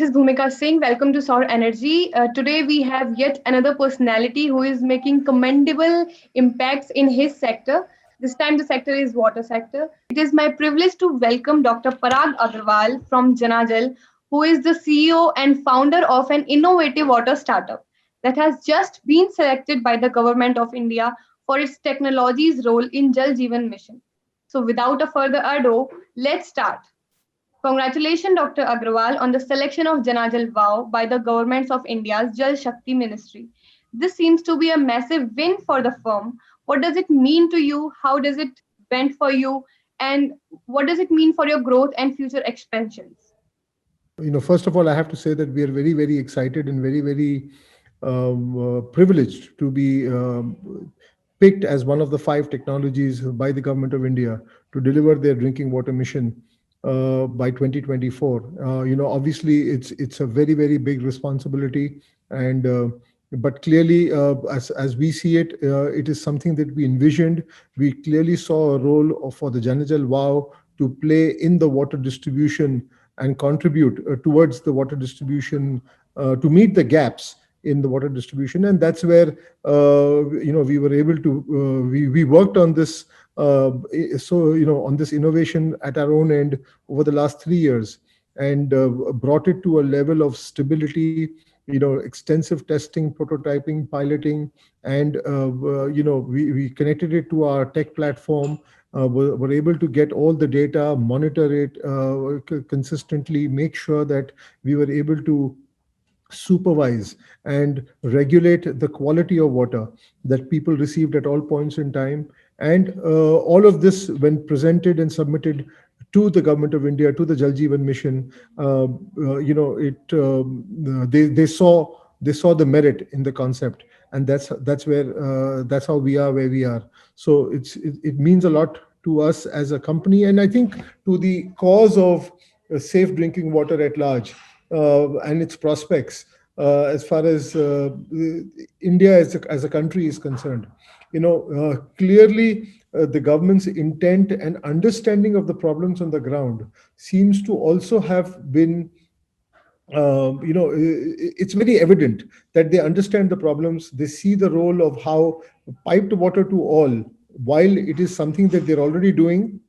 is Bhumika Singh. Welcome to Sour Energy. Today we have yet another personality who is making commendable impacts in his sector. This time the sector is water sector. It is my privilege to welcome Dr. Parag Agarwal from Janajal, who is the CEO and founder of an innovative water startup that has just been selected by the government of India for its technology's role in Jal Jeevan mission. So without a further ado, let's start. Congratulations, Dr. Agrawal, on the selection of Janajal Wow by the governments of India's Jal Shakti Ministry. This seems to be a massive win for the firm. What does it mean to you? How does it went for you? And what does it mean for your growth and future expansions? First of all, I have to say that we are very, very excited and very, very privileged to be picked as one of the five technologies by the government of India to deliver their drinking water mission by 2024. Obviously, it's a very, very big responsibility, and but clearly, as we see it, it is something that we envisioned. We clearly saw a role for the Janajal Wow to play in the water distribution and contribute towards the water distribution to meet the gaps in the water distribution. And that's where we were able to we worked on this on this innovation at our own end over the last 3 years, and brought it to a level of stability, extensive testing, prototyping, piloting, and we connected it to our tech platform. Were able to get all the data, monitor it consistently, make sure that we were able to supervise and regulate the quality of water that people received at all points in time. And all of this, when presented and submitted to the government of India, to the Jal Jeevan mission, they saw the merit in the concept, and that's where that's how we are where we are. So it means a lot to us as a company, and I think to the cause of safe drinking water at large, and its prospects as far as India as a country is concerned. Clearly, the government's intent and understanding of the problems on the ground seems to also have been, it's very evident that they understand the problems. They see the role of how piped water to all, while it is something that they're already doing,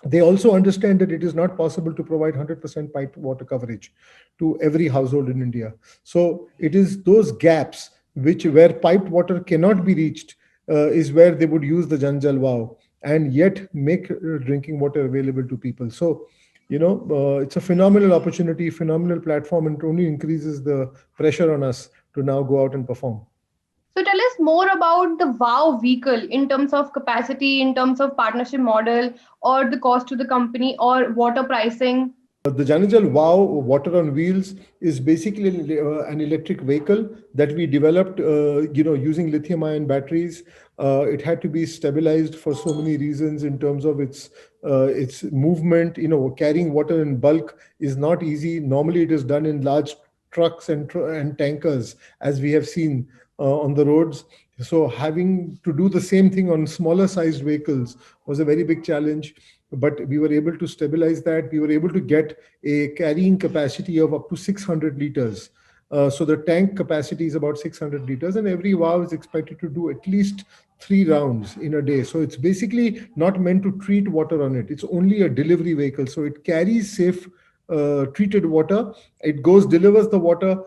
they also understand that it is not possible to provide 100% piped water coverage to every household in India. So it is those gaps where piped water cannot be reached is where they would use the Janjal Wow and yet make drinking water available to people. So, it's a phenomenal opportunity, phenomenal platform, and it only increases the pressure on us to now go out and perform. So tell us more about the WOW vehicle in terms of capacity, in terms of partnership model, or the cost to the company, or water pricing. The Janajal Wow Water on Wheels is basically an electric vehicle that we developed, using lithium-ion batteries. It had to be stabilized for so many reasons in terms of its movement. Carrying water in bulk is not easy. Normally, it is done in large trucks and tankers, as we have seen on the roads. So having to do the same thing on smaller sized vehicles was a very big challenge, but we were able to stabilize that. We were able to get a carrying capacity of up to 600 liters. So the tank capacity is about 600 liters, and every wow is expected to do at least 3 rounds in a day. So it's basically not meant to treat water on it. It's only a delivery vehicle. So it carries safe treated water. It goes, delivers the water,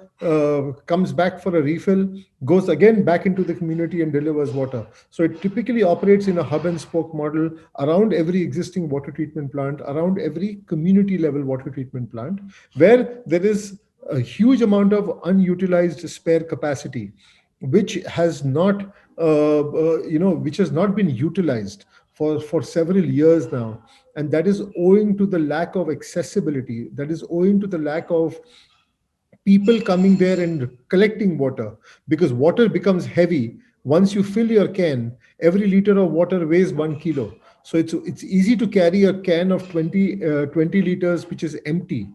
comes back for a refill, goes again back into the community and delivers water. So it typically operates in a hub and spoke model around every existing water treatment plant, around every community level water treatment plant, where there is a huge amount of unutilized spare capacity, which has not, which has not been utilized for several years now. And that is owing to the lack of accessibility. That is owing to the lack of people coming there and collecting water, because water becomes heavy. Once you fill your can, every liter of water weighs 1 kilo. So it's easy to carry a can of 20 liters, which is empty,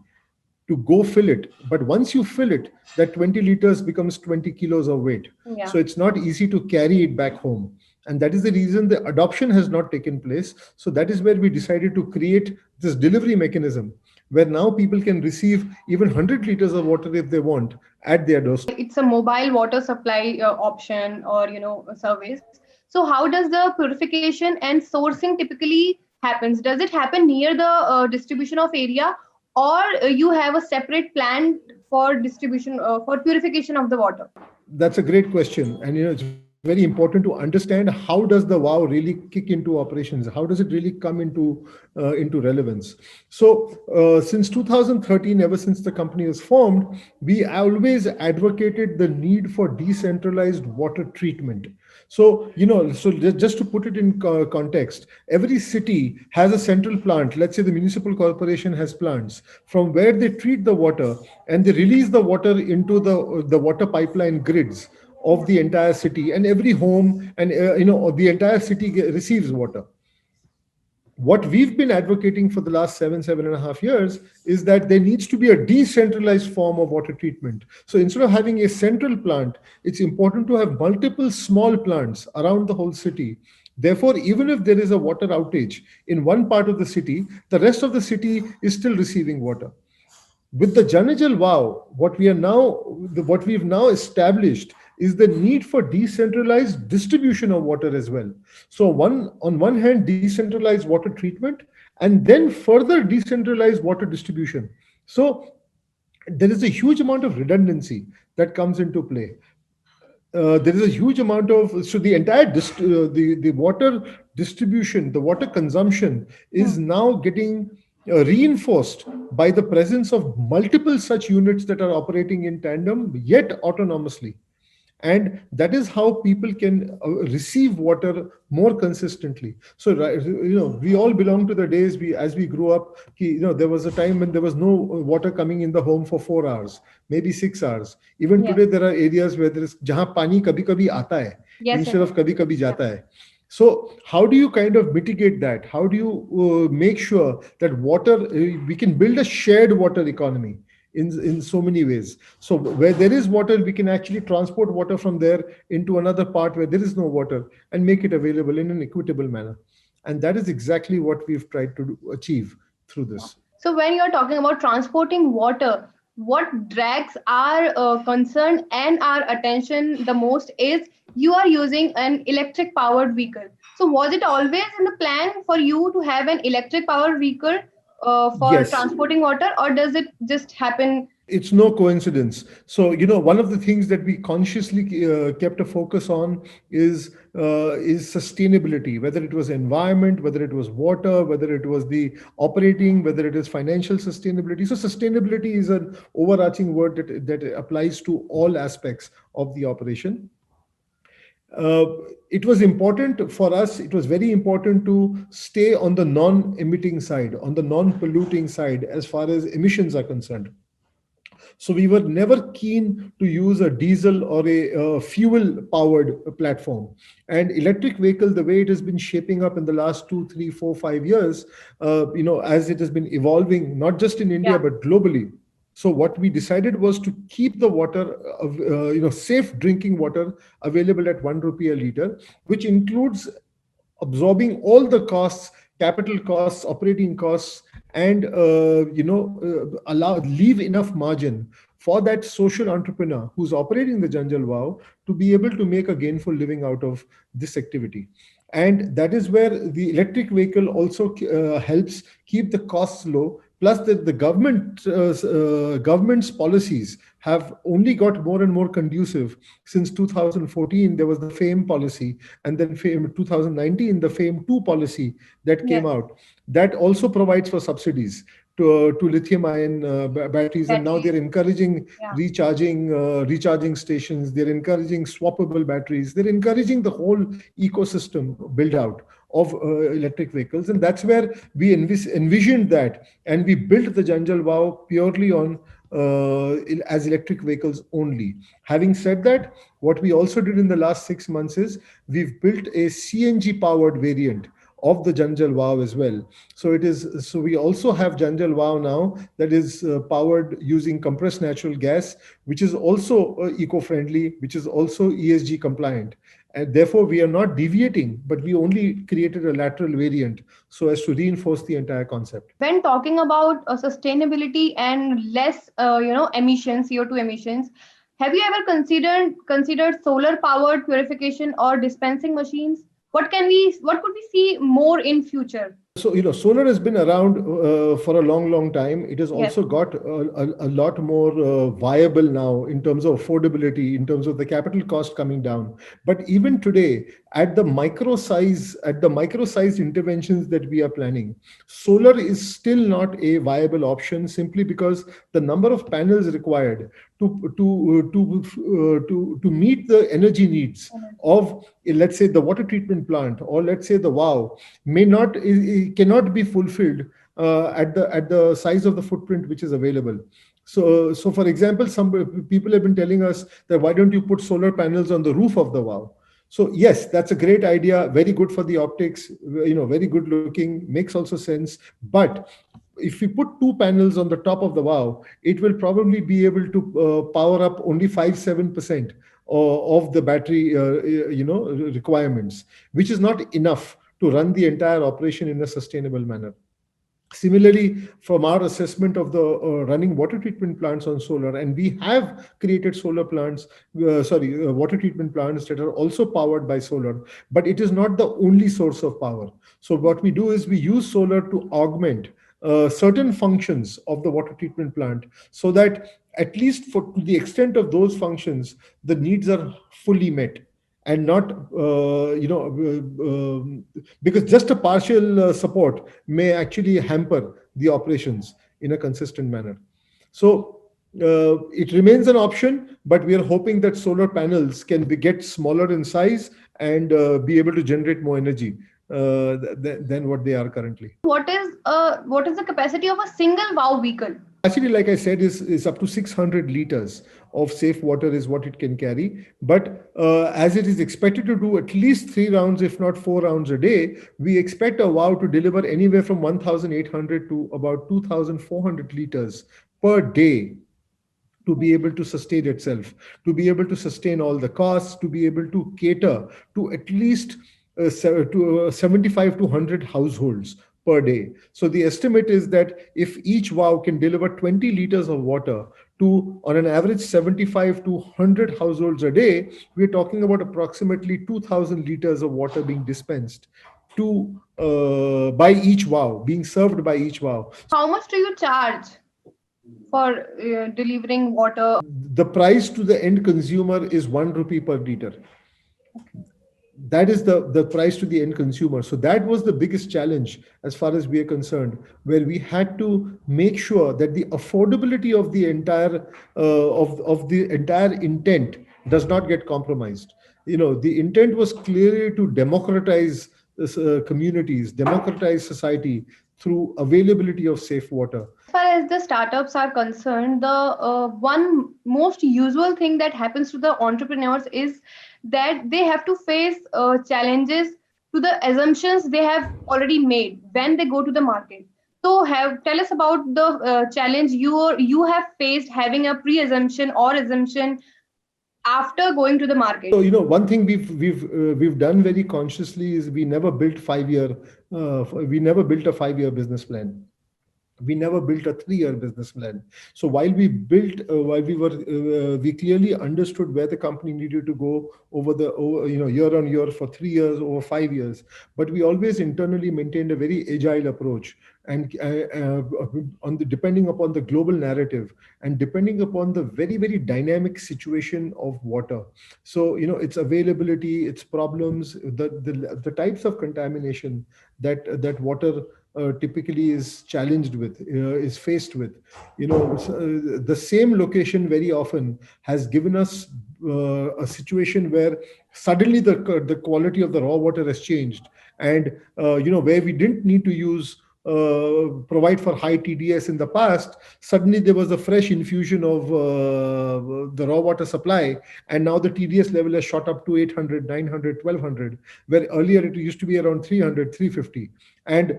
to go fill it. But once you fill it, that 20 liters becomes 20 kilos of weight. Yeah. So it's not easy to carry it back home. And that is the reason the adoption has not taken place. So that is where we decided to create this delivery mechanism, where now people can receive even 100 liters of water if they want at their doorstep. It's a mobile water supply option or a service. So how does the purification and sourcing typically happens? Does it happen near the distribution of area, or you have a separate plan for distribution for purification of the water? That's a great question, and it's very important to understand how does the wow really kick into operations. How does it really come into relevance? So, since 2013, ever since the company was formed, we always advocated the need for decentralized water treatment. So, just to put it in context, every city has a central plant. Let's say the municipal corporation has plants from where they treat the water and they release the water into the water pipeline grids of Yeah. the entire city, and every home and the entire city receives water. What we've been advocating for the last 7.5 years is that there needs to be a decentralized form of water treatment. So instead of having a central plant, it's important to have multiple small plants around the whole city. Therefore, even if there is a water outage in one part of the city, the rest of the city is still receiving water. With the Janajal Wow, what we've now established is the need for decentralized distribution of water as well. So on one hand, decentralized water treatment, and then further decentralized water distribution. So there is a huge amount of redundancy that comes into play. There is a huge amount of so the entire the water distribution, the water consumption is Hmm. now getting reinforced by the presence of multiple such units that are operating in tandem yet autonomously. And that is how people can receive water more consistently. So we all belong to the days we as we grew up, there was a time when there was no water coming in the home for 4 hours, maybe 6 hours. Even Yes. today there are areas where there is jahan pani kabhi kabhi aata hai Yes, instead yes. of kabhi kabhi Yeah. jata hai. So how do you kind of mitigate that? How do you make sure that water we can build a shared water economy in so many ways? So where there is water, we can actually transport water from there into another part where there is no water and make it available in an equitable manner. And that is exactly what we've tried to achieve through this. So when you're talking about transporting water, what drags our concern and our attention the most is you are using an electric powered vehicle. So was it always in the plan for you to have an electric powered vehicle for Yes. transporting water, or does it just happen? It's no coincidence. So one of the things that we consciously kept a focus on is sustainability, whether it was environment, whether it was water, whether it was the operating, whether it is financial sustainability. So sustainability is an overarching word that applies to all aspects of the operation. uh, it was important for us, it was very important to stay on the non-emitting side, on the non-polluting side as far as emissions are concerned. So we were never keen to use a diesel or a fuel powered platform. And electric vehicle, the way it has been shaping up in the last 2, 3, 4, 5 years, as it has been evolving, not just in India, Yeah. but globally. So what we decided was to keep the water, safe drinking water available at 1 rupee a liter, which includes absorbing all the costs, capital costs, operating costs, and allow leave enough margin for that social entrepreneur who's operating the Janjal Wow to be able to make a gainful living out of this activity. And that is where the electric vehicle also helps keep the costs low. Plus, the government's policies have only got more and more conducive. Since 2014, there was the FAME policy, and then FAME 2019, the FAME 2 policy that came Yes. out. That also provides for subsidies to lithium-ion batteries, and now they're Batteries. encouraging Yeah. recharging stations. They're encouraging swappable batteries. They're encouraging the whole ecosystem build out of electric vehicles, and that's where we envisioned that, and we built the Janjal Wow purely on as electric vehicles only. Having said that, what we also did in the last 6 months is we've built a CNG powered variant of the Janjal Wow as well. So we also have Janjal Wow now that is powered using compressed natural gas, which is also eco-friendly, which is also ESG compliant. And therefore, we are not deviating, but we only created a lateral variant so as to reinforce the entire concept. When talking about sustainability and less, emissions, CO2 emissions, have you ever considered solar powered purification or dispensing machines? What could we see more in future? So, solar has been around for a long, long time. It has Yes. also got a lot more viable now in terms of affordability, in terms of the capital cost coming down. But even today, at the micro sized interventions that we are planning, solar is still not a viable option simply because the number of panels required to meet the energy needs of, let's say, the water treatment plant, or let's say the wow, may not it cannot be fulfilled at the size of the footprint which is available. So for example, some people have been telling us that why don't you put solar panels on the roof of the wow. So yes, that's a great idea, very good for the optics, very good looking, makes also sense. But if we put two panels on the top of the wow, it will probably be able to power up only 5-7% of the battery requirements, which is not enough to run the entire operation in a sustainable manner. Similarly, from our assessment of the running water treatment plants on solar, and we have created water treatment plants that are also powered by solar, but it is not the only source of power. So what we do is we use solar to augment certain functions of the water treatment plant, so that at least for to the extent of those functions, the needs are fully met, and not because just a partial support may actually hamper the operations in a consistent manner. So it remains an option, but we are hoping that solar panels can get smaller in size and be able to generate more energy than what they are currently. What is the capacity of a single wow vehicle? Actually, like I said, is up to 600 liters of safe water is what it can carry. But as it is expected to do at least 3 rounds, if not 4 rounds a day, we expect a wow to deliver anywhere from 1,800 to about 2,400 liters per day, to be able to sustain itself, to be able to sustain all the costs, to be able to cater to at least 75 to 100 households per day. So the estimate is that if each wow can deliver 20 liters of water to, on an average, 75 to 100 households a day, we're talking about approximately 2,000 liters of water being dispensed to by each wow, being served by each wow. How much do you charge for delivering water? The price to the end consumer is 1 rupee per liter. That is the price to the end consumer. So that was the biggest challenge as far as we are concerned, where we had to make sure that the affordability of the entire of the entire intent does not get compromised. The intent was clearly to democratize communities, democratize society through availability of safe water. As far as the startups are concerned, the one most usual thing that happens to the entrepreneurs is that they have to face challenges to the assumptions they have already made when they go to the market. So, tell us about the challenge you have faced having a pre-assumption or assumption after going to the market. So one thing we've done very consciously is we never built a 5-year business plan. We never built a 3-year business plan. So while we clearly understood where the company needed to go year on year, for 3 years, over 5 years, but we always internally maintained a very agile approach, and depending upon the global narrative and depending upon the very, very dynamic situation of water. So its availability, its problems, the types of contamination that water typically is challenged with, is faced with. The same location very often has given us a situation where suddenly the quality of the raw water has changed, and where we didn't need to provide for high TDS in the past, suddenly there was a fresh infusion of the raw water supply, and now the TDS level has shot up to 800, 900, 1200, where earlier it used to be around 300, 350. And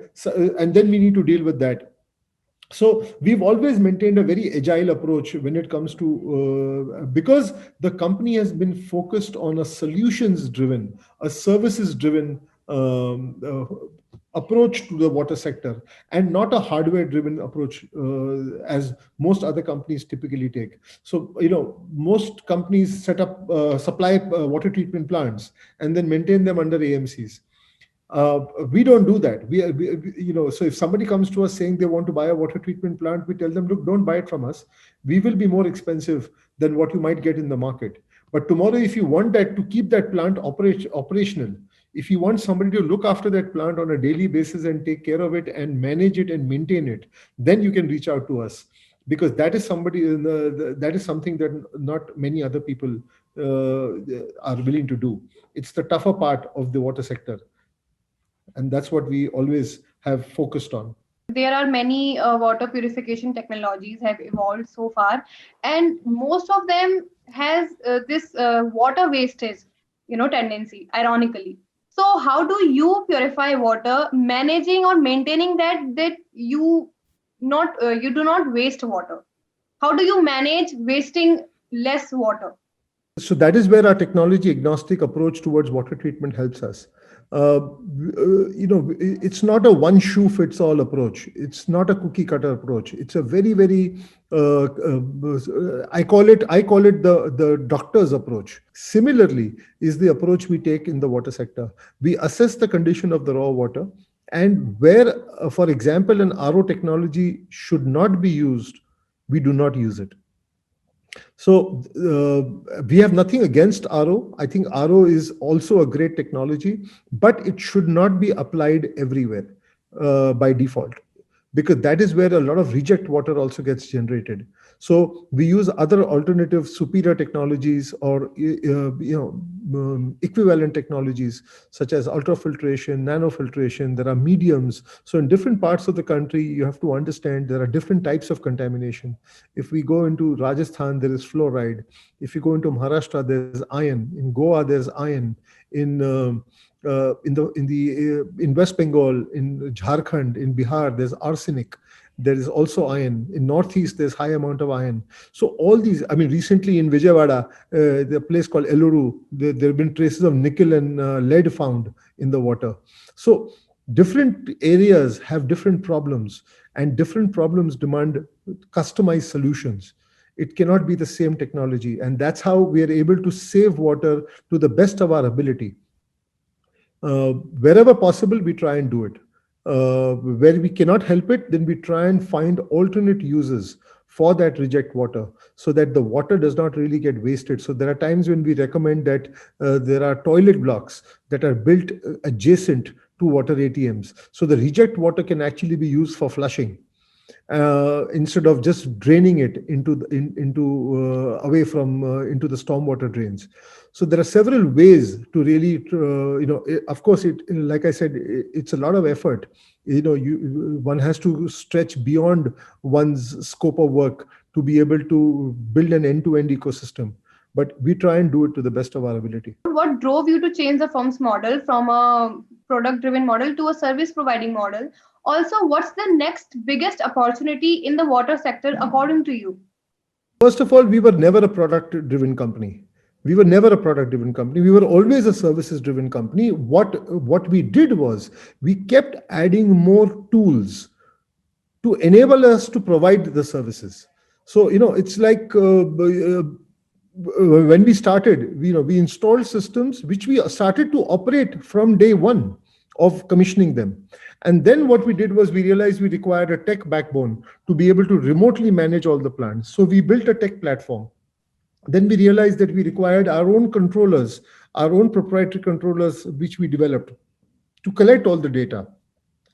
then we need to deal with that. So we've always maintained a very agile approach when it comes to because the company has been focused on a solutions driven, a services driven approach to the water sector, and not a hardware driven approach as most other companies typically take. So most companies set up supply water treatment plants and then maintain them under AMCs. We don't do that. So if somebody comes to us saying they want to buy a water treatment plant, we tell them, look, don't buy it from us. We will be more expensive than what you might get in the market. But tomorrow, if you want that to keep that plant operational, if you want somebody to look after that plant on a daily basis and take care of it and manage it and maintain it, then you can reach out to us, because that is that is something that not many other people are willing to do. It's the tougher part of the water sector, and that's what we always have focused on. There are many water purification technologies have evolved so far, and most of them has this water wastage, tendency, ironically. So how do you purify water, managing or maintaining that you do not waste water? How do you manage wasting less water? So that is where our technology agnostic approach towards water treatment helps us. It's not a one shoe fits all approach. It's not a cookie cutter approach. It's a very, very I call it the doctor's approach. Similarly, is the approach we take in the water sector. We assess the condition of the raw water, and where, for example, an RO technology should not be used, we do not use it. So we have nothing against RO. I think RO is also a great technology, but it should not be applied everywhere by default, because that is where a lot of reject water also gets generated. So we use other alternative superior technologies, or equivalent technologies such as ultrafiltration, nanofiltration. There are mediums. So in different parts of the country, you have to understand there are different types of contamination. If we go into Rajasthan, there is fluoride. If you go into Maharashtra, there's iron. In Goa, there's iron. In West Bengal, in Jharkhand, in Bihar, there's arsenic. There is also iron. In Northeast, there's high amount of iron. So all these, I mean, recently in Vijayawada, the place called Eluru, there have been traces of nickel and lead found in the water. So different areas have different problems, and different problems demand customized solutions. It cannot be the same technology, and that's how we are able to save water to the best of our ability. Wherever possible, we try and do it. Where we cannot help it, then we try and find alternate uses for that reject water, so that the water does not really get wasted. So there are times when we recommend that there are toilet blocks that are built adjacent to water ATMs. So the reject water can actually be used for flushing, instead of just draining it into away from into the stormwater drains. So there are several ways to really, of course, like I said, it's a lot of effort. One has to stretch beyond one's scope of work to be able to build an end-to-end ecosystem. But we try and do it to the best of our ability. What drove you to change the firm's model from a product driven model to a service providing model? Also, what's the next biggest opportunity in the water sector according to you? First of all, we were never a product driven company. We were never a product driven company. We were always a services driven company. What we did was we kept adding more tools to enable us to provide the services. So, it's like when we started, we installed systems which we started to operate from day one of commissioning them. And then what we did was we realized we required a tech backbone to be able to remotely manage all the plants. So we built a tech platform. Then we realized that we required our own controllers, our own proprietary controllers, which we developed to collect all the data.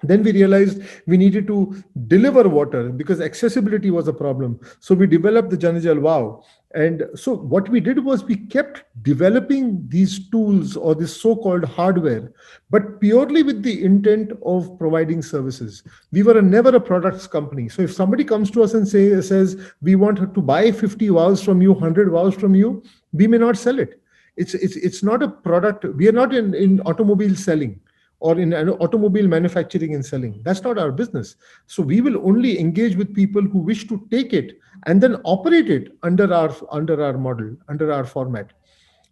Then we realized we needed to deliver water because accessibility was a problem. So we developed the Janajal Wow. And so what we did was we kept developing these tools, or this so-called hardware, but purely with the intent of providing services. We were never a products company. So if somebody comes to us and says, we want to buy 50 vows from you, 100 vows from you, we may not sell it. It's not a product. We are not in automobile selling. or in an automobile manufacturing and selling. That's not our business. So we will only engage with people who wish to take it and then operate it under our model, under our format.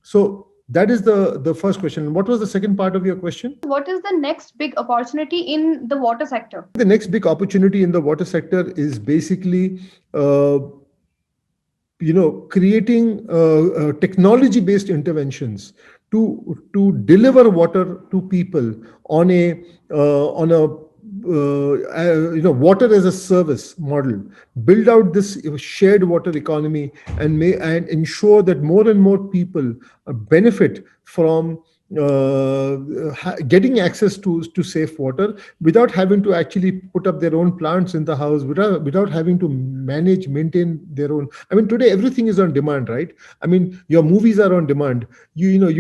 So that is the first question. What was the second part of your question? What is the next big opportunity in the water sector? The next big opportunity in the water sector is basically creating technology based interventions to deliver water to people on a water as a service model. Build out this shared water economy and ensure that more and more people benefit from getting access to safe water without having to actually put up their own plants in the house, without having to maintain their own. I mean, today everything is on demand, right? I mean, your movies are on demand. Your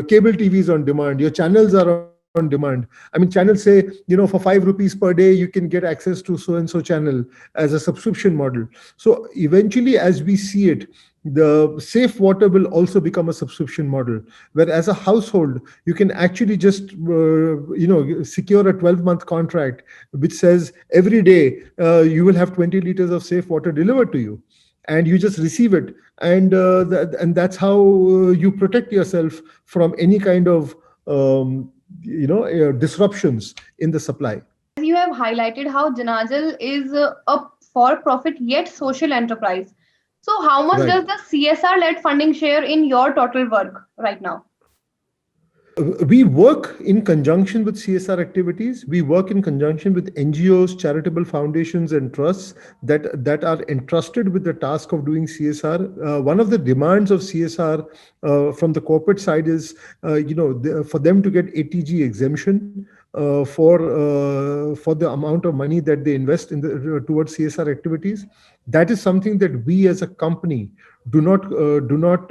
cable TV is on demand. Your channels are on demand. I mean, channels say, for 5 rupees per day, you can get access to so and so channel as a subscription model. So eventually, as we see it, the safe water will also become a subscription model, where as a household you can actually just secure a 12-month contract which says every day you will have 20 liters of safe water delivered to you, and you just receive it, and that's how you protect yourself from any kind of disruptions in the supply. As you have highlighted how Janajal is a for-profit yet social enterprise. So how much Right. does the CSR-led funding share in your total work right now? We work in conjunction with CSR activities. We work in conjunction with NGOs, charitable foundations, and trusts that are entrusted with the task of doing CSR. One of the demands of CSR from the corporate side is, for them to get ATG exemption for the amount of money that they invest in towards CSR activities. That is something that we as a company do not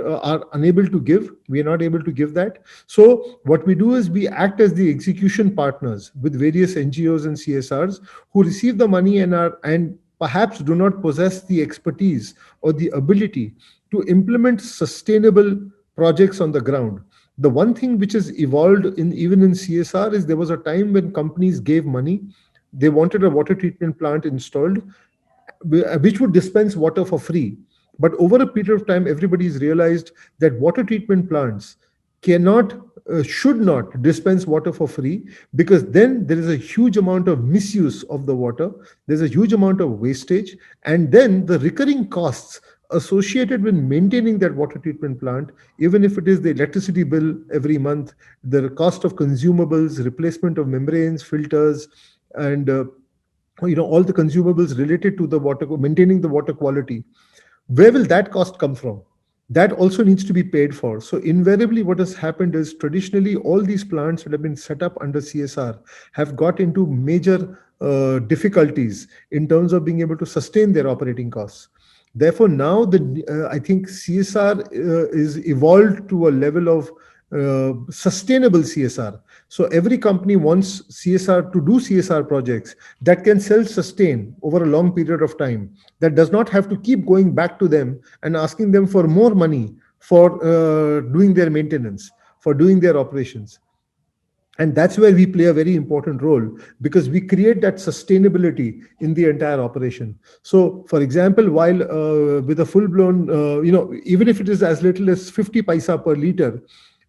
are unable to give. We are not able to give that. So what we do is we act as the execution partners with various NGOs and CSRs who receive the money and perhaps do not possess the expertise or the ability to implement sustainable projects on the ground. The one thing which has evolved even in CSR is there was a time when companies gave money. They wanted a water treatment plant installed, which would dispense water for free. But over a period of time, everybody's realized that water treatment plants cannot, should not dispense water for free, because then there is a huge amount of misuse of the water. There's a huge amount of wastage. And then the recurring costs associated with maintaining that water treatment plant, even if it is the electricity bill every month, the cost of consumables, replacement of membranes, filters, and all the consumables related to the water, maintaining the water quality, where will that cost come from? That also needs to be paid for. So invariably what has happened is, traditionally all these plants that have been set up under CSR have got into major difficulties in terms of being able to sustain their operating costs. Therefore now I think CSR is evolved to a level of sustainable CSR. So every company wants CSR to do CSR projects that can self-sustain over a long period of time, that does not have to keep going back to them and asking them for more money for doing their maintenance, for doing their operations. And that's where we play a very important role, because we create that sustainability in the entire operation. So for example, while with a full-blown even if it is as little as 50 paisa per liter,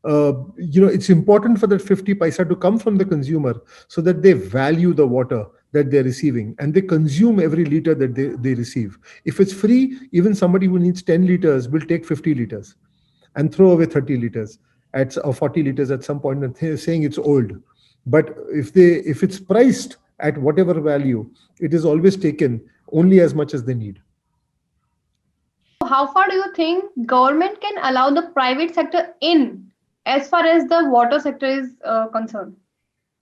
it's important for that 50 paisa to come from the consumer, so that they value the water that they're receiving and they consume every liter that they receive. If it's free, even somebody who needs 10 liters will take 50 liters and throw away 30 liters or 40 liters at some point, and saying it's old. But if it's priced at whatever value, it is always taken only as much as they need. How far do you think government can allow the private sector in as far as the water sector is concerned?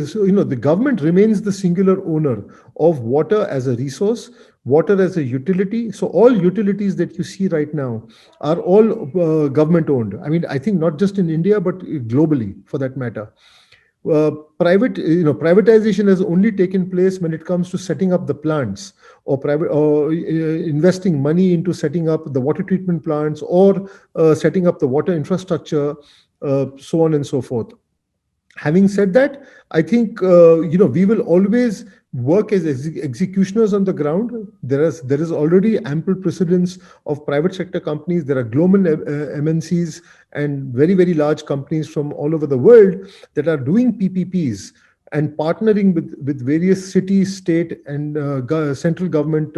So, the government remains the singular owner of water as a resource, water as a utility. So all utilities that you see right now are all government owned. I mean, I think not just in India, but globally for that matter. Privatization has only taken place when it comes to setting up the plants, or investing money into setting up the water treatment plants, or setting up the water infrastructure, so on and so forth. Having said that, I think we will always work as executioners on the ground. There is already ample precedence of private sector companies. There are global MNCs and very very large companies from all over the world that are doing PPPs and partnering with various city, state, and central government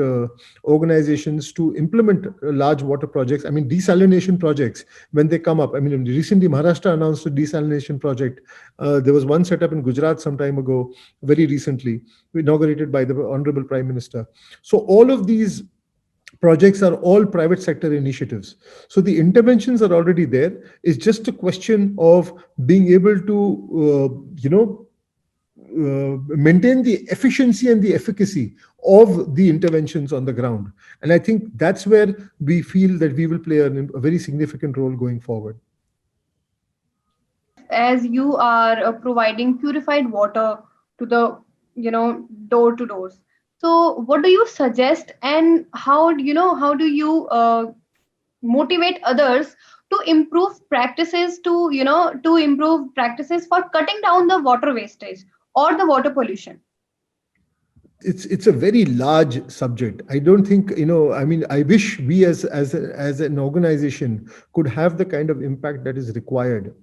organizations to implement large water projects. I mean, desalination projects when they come up. I mean, recently Maharashtra announced a desalination project. There was one set up in Gujarat some time ago, very recently, inaugurated by the Honorable Prime Minister. So all of these projects are all private sector initiatives. So the interventions are already there. It's just a question of being able to, maintain the efficiency and the efficacy of the interventions on the ground. And I think that's where we feel that we will play a very significant role going forward. As you are providing purified water to the door to doors, so what do you suggest, and how do you motivate others to improve practices, to improve practices for cutting down the water wastage or the water pollution? It's a very large subject. I don't think, I mean, I wish we as an organization could have the kind of impact that is required.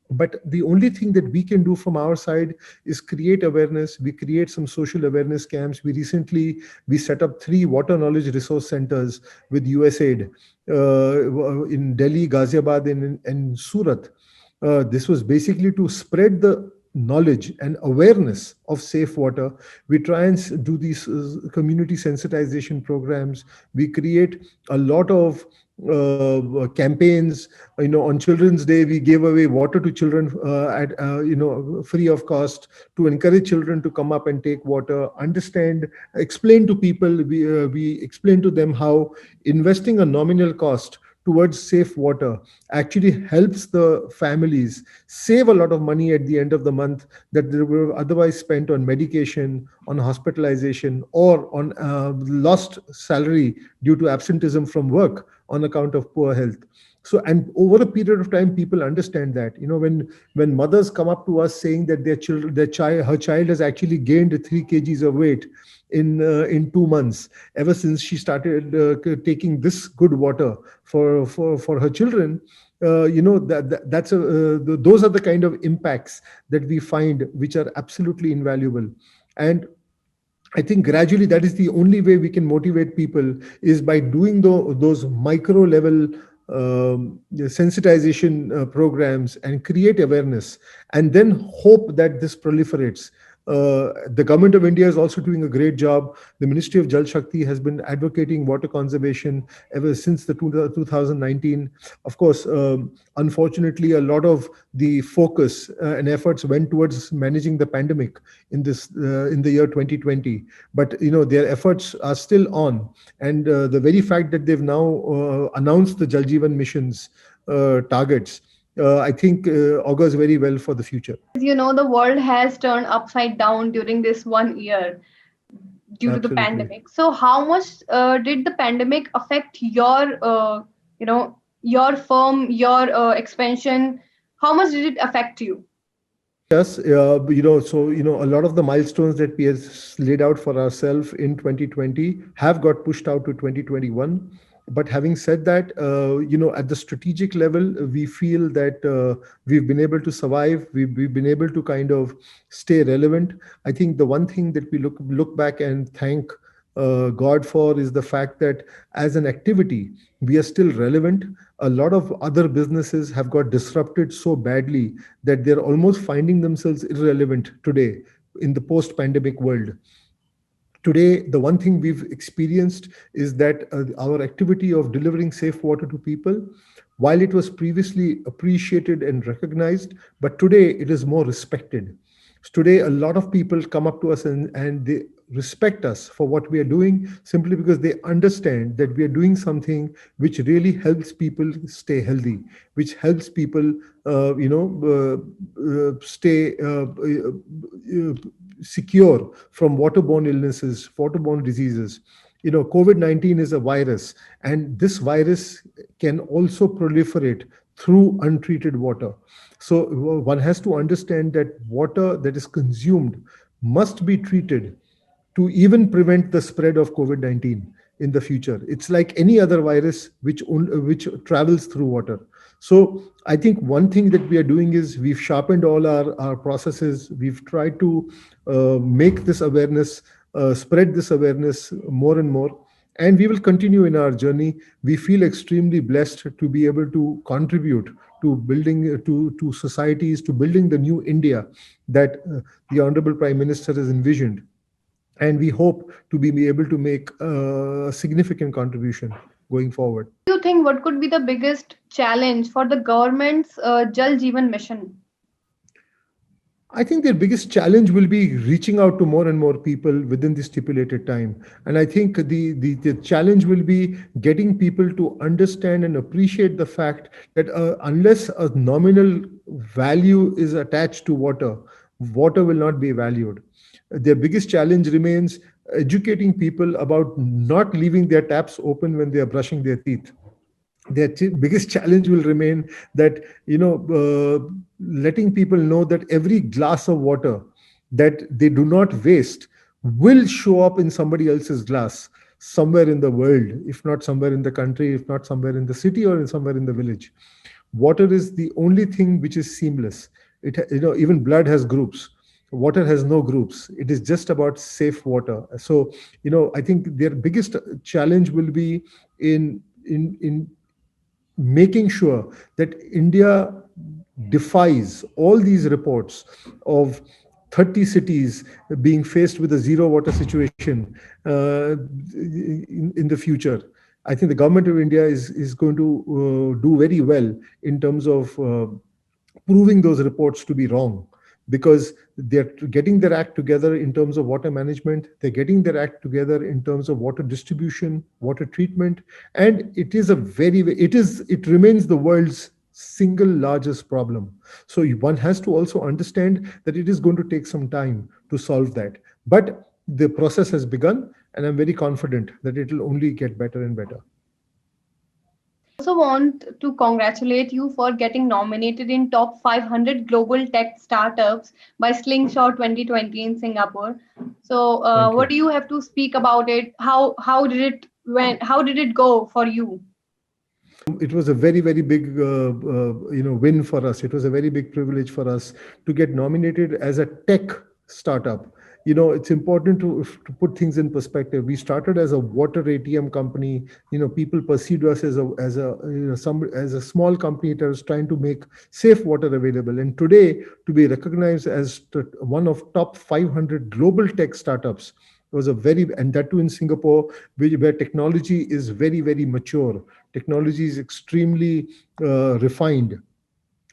But the only thing that we can do from our side is create awareness. We create some social awareness camps. We set up 3 water knowledge resource centers with USAID in Delhi, Ghaziabad, and Surat. This was basically to spread the knowledge and awareness of safe water. We try and do these community sensitization programs. We create a lot of campaigns. On Children's Day, we gave away water to children at free of cost, to encourage children to come up and take water, understand, explain to people. We explain to them how investing a nominal cost towards safe water actually helps the families save a lot of money at the end of the month that they would have otherwise spent on medication, on hospitalization, or on lost salary due to absenteeism from work on account of poor health. So, and over a period of time, people understand that, when mothers come up to us saying that her child has actually gained 3 kgs of weight in 2 months, ever since she started taking this good water for her children. Those are the kind of impacts that we find, which are absolutely invaluable. And I think gradually that is the only way we can motivate people, is by doing those micro level sensitization programs and create awareness, and then hope that this proliferates. The government of India is also doing a great job. The Ministry of Jal Shakti has been advocating water conservation ever since the 2019. Of course, unfortunately, a lot of the focus and efforts went towards managing the pandemic in the year 2020. But their efforts are still on, and the very fact that they've now announced the Jal Jeevan missions targets, I think augurs very well for the future. As you know, the world has turned upside down during this 1 year due to the Absolutely. pandemic. So, how much did the pandemic affect your firm, your expansion? How much did it affect you? Yes, a lot of the milestones that we have laid out for ourselves in 2020 have got pushed out to 2021. But having said that, at the strategic level, we feel that we've been able to survive. We've been able to kind of stay relevant. I think the one thing that we look back and thank God for is the fact that as an activity, we are still relevant. A lot of other businesses have got disrupted so badly that they're almost finding themselves irrelevant today in the post-pandemic world. Today, the one thing we've experienced is that our activity of delivering safe water to people, while it was previously appreciated and recognized, but today it is more respected. Today, a lot of people come up to us and they respect us for what we are doing, simply because they understand that we are doing something which really helps people stay healthy, which helps people, stay secure from waterborne illnesses, waterborne diseases. COVID-19 is a virus, and this virus can also proliferate through untreated water. So one has to understand that water that is consumed must be treated to even prevent the spread of COVID-19 in the future. It's like any other virus which travels through water. So I think one thing that we are doing is we've sharpened all our processes. We've tried to make this awareness, spread this awareness more and more, and we will continue in our journey. We feel extremely blessed to be able to contribute to building to societies, to building the new India that the Honorable Prime Minister has envisioned, and we hope to be able to make a significant contribution going forward. Do you think what could be the biggest challenge for the government's Jal Jeevan mission? I think their biggest challenge will be reaching out to more and more people within the stipulated time. And I think the challenge will be getting people to understand and appreciate the fact that unless a nominal value is attached to water, water will not be valued. Their biggest challenge remains educating people about not leaving their taps open when they are brushing their teeth. Their biggest challenge will remain that, letting people know that every glass of water that they do not waste will show up in somebody else's glass somewhere in the world, if not somewhere in the country, if not somewhere in the city, or somewhere in the village. Water is the only thing which is seamless. Even blood has groups. Water has no groups. It is just about safe water. So I think their biggest challenge will be in making sure that India defies all these reports of 30 cities being faced with a zero water situation in the future. I think the government of India is going to do very well in terms of proving those reports to be wrong, because they're getting their act together in terms of water management, they're getting their act together in terms of water distribution, water treatment, and it remains the world's single largest problem. So one has to also understand that it is going to take some time to solve that. But the process has begun, and I'm very confident that it will only get better and better. Also want to congratulate you for getting nominated in top 500 global tech startups by Slingshot 2020 in Singapore. So, Thank what you. do you have to speak about it? How did it go for you? It was a very, very big win for us. It was a very big privilege for us to get nominated as a tech startup. It's important to put things in perspective. We started as a water ATM company. People perceived us as a small company that was trying to make safe water available. And today, to be recognized as one of top 500 global tech startups was and that too in Singapore, where technology is very, very mature. Technology is extremely refined.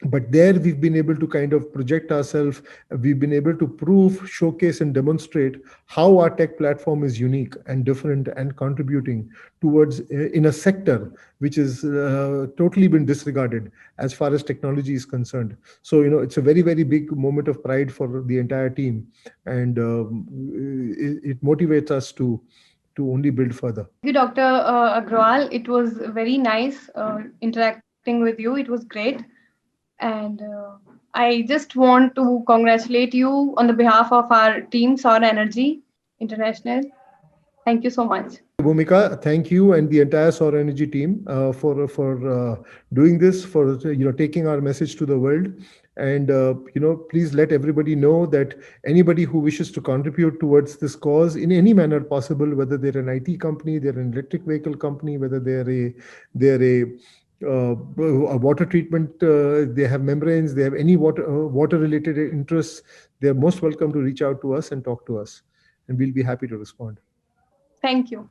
But there we've been able to kind of project ourselves. We've been able to prove, showcase, and demonstrate how our tech platform is unique and different and contributing towards in a sector which is totally been disregarded as far as technology is concerned. So it's a very, very big moment of pride for the entire team, and it motivates us to only build further. Thank you, Dr. Agrawal. It was very nice interacting with you. It was great. And I just want to congratulate you on the behalf of our team, Solar Energy International. Thank you so much. Bhumika, thank you and the entire Solar Energy team for doing this, for taking our message to the world, and please let everybody know that anybody who wishes to contribute towards this cause in any manner possible, whether they're an IT company, they're an electric vehicle company, whether they're a water treatment, they have membranes, they have any water related interests, they're most welcome to reach out to us and talk to us, and we'll be happy to respond. Thank you.